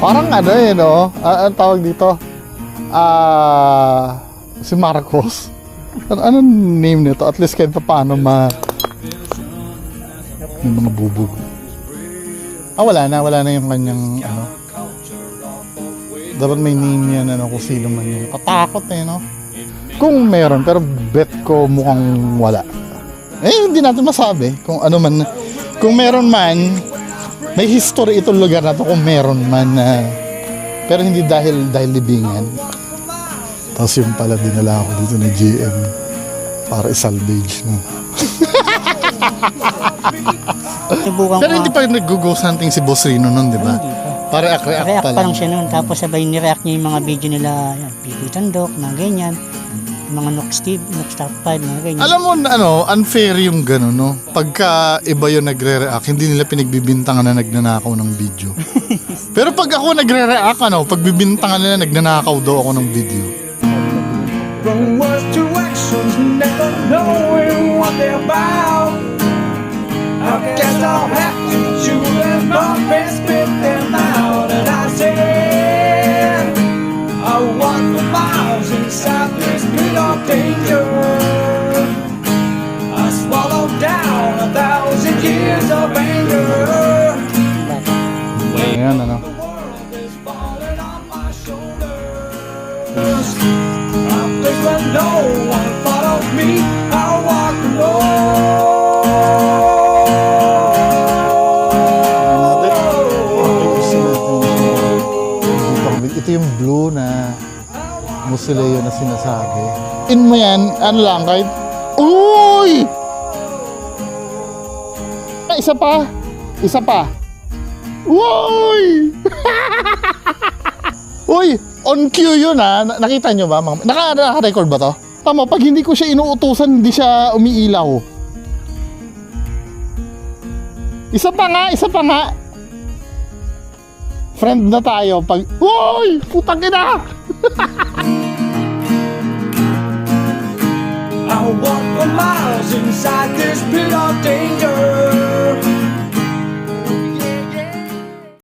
Parang ano eh, no? Ang tawag dito? Si Marcos. Anong name nito? At least kahit paano yung mga bubog. Wala na yung kanyang ano. Dapat may name yan, ano, kung sino man yun. Katakot eh, no? Kung meron, pero bet ko mukhang wala. Hindi natin masabi kung ano man. Kung meron man, may history itong lugar na to kung meron man. Pero hindi dahil libingan. Tapos yung pala dinala ako dito ni GM para i-salvage na. Pero hindi pa nag-ghost hunting si Boss Rino nun, di ba? Para react pa lang siya nun. Tapos sabay ni-react niya yung mga video nila, yan, Pipi Tandok, mga ganyan. Yung mga Nox Top 5, mga ganyan. Alam mo, unfair yung gano'n, no? Pagka iba yung nagre-react, hindi nila pinagbibintangan na nagnanakaw ng video. Pero pag ako nagre-react, pagbibintangan nila nagnanakaw daw ako ng video. From words to actions, never knowing what they're about. I guess I'll have to chew them up and spit them out. And I said, I walk for miles inside this pit of danger. I swallowed down 1,000 years of anger. Ayan, ano? The world is falling on my shoulders. A place where no one follows me. I'll walk alone. Ito yung blue na Musileo na sinasabi. In mo yan, ano lang, kahit... Uy! Isa pa! Isa pa! Uy! Uy! On cue yun ha! Nakita nyo ba? Naka-record ba to? Tama, pag hindi ko siya inuutusan, hindi siya umiilaw. Isa pa nga! Friend na tayo pag... Uy! Putang ina!